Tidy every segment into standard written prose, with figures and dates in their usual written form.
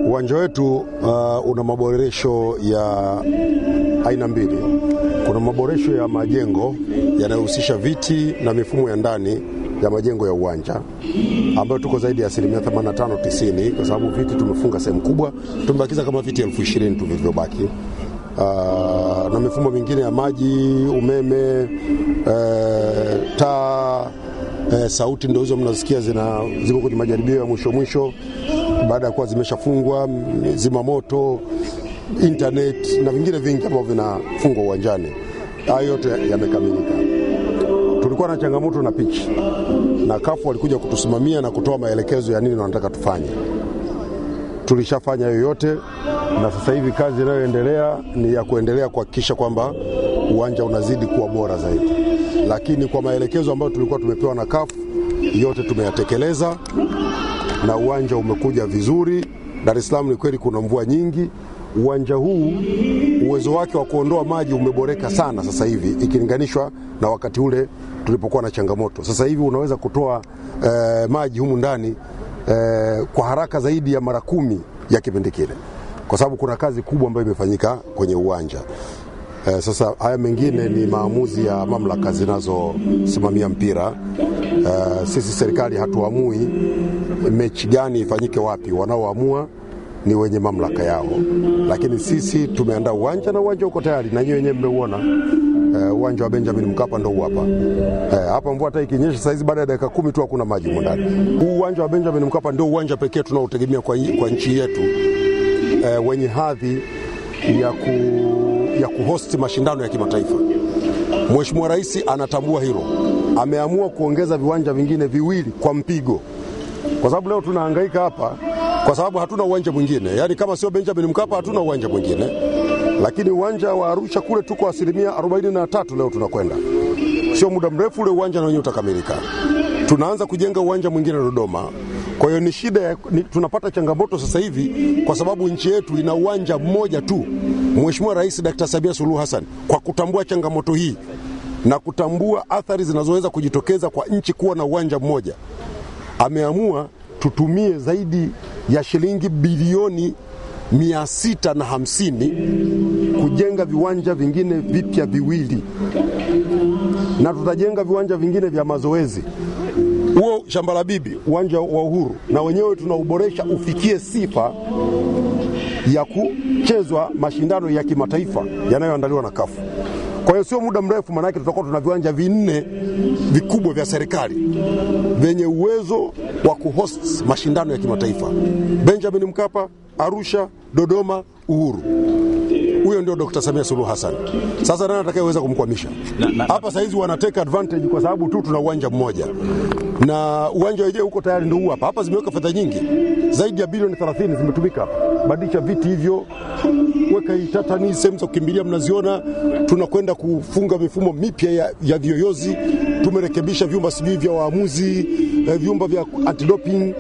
Uwanja wetu una maboresho ya aina mbili. Kuna maboresho ya majengo yanayohusisha viti na mifumo ya ndani ya majengo ya uwanja ambayo tuko zaidi ya 85-90, kwa sababu viti tumefunga sehemu kubwa, tumebakiza kama viti 20,000 tu vilivyobaki. Na mifumo mingine ya maji, umeme, taa, sauti ndio hizo mnasikia ziko kwenye majaribio ya mwisho baada ya kuwa zimeshafungwa, zima moto, internet na vingine vingi ambavyo vinafungwa uwanjani. Hayo yote yamekamilika. Tulikuwa na changamoto na pitch, na CAF walikuja kutusimamia na kutoa maelekezo ya nini wanataka tufanye. Tulishafanya yote, na sasa hivi kazi inayoendelea ni ya kuendelea kuhakikisha kwamba uwanja unazidi kuwa bora zaidi. Lakini kwa maelekezo ambayo tulikuwa tumepewa na CAF, yote tumeyatekeleza na uwanja umekuja vizuri. Dar es Salaam ni kweli kuna mvua nyingi. Uwanja huu uwezo wake wa kuondoa maji umeboreka sana sasa hivi ikilinganishwa na wakati ule tulipokuwa na changamoto. Sasa hivi unaweza kutoa maji humu ndani kwa haraka zaidi ya mara 10 ya kipindi kile, kwa sababu kuna kazi kubwa ambayo imefanyika kwenye uwanja. Sasa haya mengine ni maamuzi ya mamlaka zinazosimamia mpira. Sisi serikali hatuamui mechi gani ifanyike wapi, wanaoamua ni wenye mamlaka yao. Lakini sisi tumeandaa uwanja na uwanja uko tayari, na wenyewe mmeuona. Uwanja wa Benjamin Mkapa ndio hapa. Hapa mvua hata ikinyesha saizi baada ya dakika 10 tu hakuna maji ndani. Huu uwanja wa Benjamin Mkapa ndio uwanja pekee tunaotegemea kwa nchi yetu wenye hadhi ya kuhost mashindano ya kimataifa. Mheshimiwa Rais anatambua hilo. Ameamua kuongeza viwanja vingine viwili kwa mpigo. Kwa sababu leo tunahangaika hapa kwa sababu hatuna uwanja mwingine. Yaani kama sio Benjamin Mkapa hatuna uwanja mwingine. Lakini uwanja wa Arusha kule tuko 43% leo tunakwenda. Sio muda mrefu ule uwanja na wenyewe utakamilika. Tunaanza kujenga uwanja mwingine Dodoma. Kwa hiyo ni shida tunapata changamoto sasa hivi kwa sababu nchi yetu ina uwanja mmoja tu. Mheshimiwa Rais Dr. Samia Suluhu Hassan, kwa kutambua changamoto hii na kutambua athari zinazoweza kujitokeza kwa nchi kuwa na uwanja mmoja, ameamua tutumie zaidi ya shilingi bilioni 650 kujenga viwanja vingine vipya viwili, na tutajenga viwanja vingine vya mazoezi. Huo Shamba la Bibi, uwanja wa Uhuru, na wenyewe tunauboresha ufikie sifa ya kuchezwa mashindano ya kimataifa yanayoandaliwa na CAF. Kwa hiyo sio muda mrefu, maana yake tutakuwa tuna viwanja 4 vikubwa vya serikali vyenye uwezo wa kuhost mashindano ya kimataifa: Benjamin Mkapa, Arusha, Dodoma, Uhuru. Huyo ndio Dr. Samia Suluhu Hassan. Sasa nani atakayeweza kumkwamisha? Hapa saizi wanateka advantage kwa sababu tu tuna uwanja mmoja. Na uwanja wenyewe uko tayari ndio huu hapa. Hapa zimeweka fedha nyingi. Zaidi ya bilioni 30 zimetumika hapa. Badilisha viti hivyo, weka itatani, sehemu za kukimbilia mnaziona. Tunakwenda kufunga mifumo mipya ya viyoyozi. Tumerekebisha vyumba sijui vya waamuzi, vyumba vya antidoping,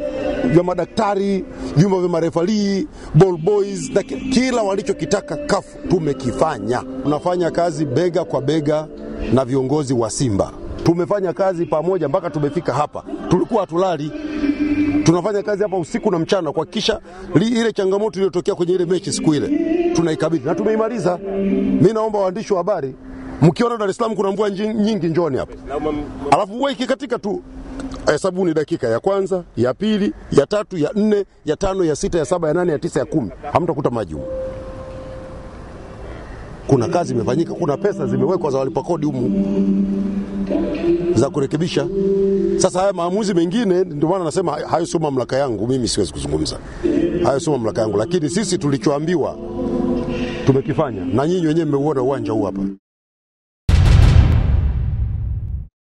vya madaktari, vyumba vya marefali, ball boys, kila walichokitaka CAF tumekifanya. Tunafanya kazi bega kwa bega na viongozi wa Simba. Tumefanya kazi pamoja mpaka tumefika hapa. Tulikuwa hatulali. Tunafanya kazi hapa usiku na mchana kuhakikisha ile changamoto iliyotokea kwenye ile mechi siku ile tunaikabidhi na tumeimaliza. Mimi naomba waandishi wa habari, mkiona Dar es Salaam kuna mvua nyingi, njooni hapa. Alafu mvua ikikatika tu, hesabuni dakika ya kwanza, ya pili, ya tatu, ya 4, ya 5, ya 6, ya 7, ya 8, ya 9, ya 10. Hamtakuta maji huko. Kuna kazi imefanyika, kuna pesa zimewekwa za walipa kodi humu za kurekebisha. Sasa haya maamuzi mengine, ndio maana nasema hayo sio mamlaka yangu, mimi siwezi kuzungumza. Hayo sio mamlaka yangu, lakini sisi tulichoambiwa tumekifanya, na nyinyi wenyewe mmeuona uwanja huu hapa.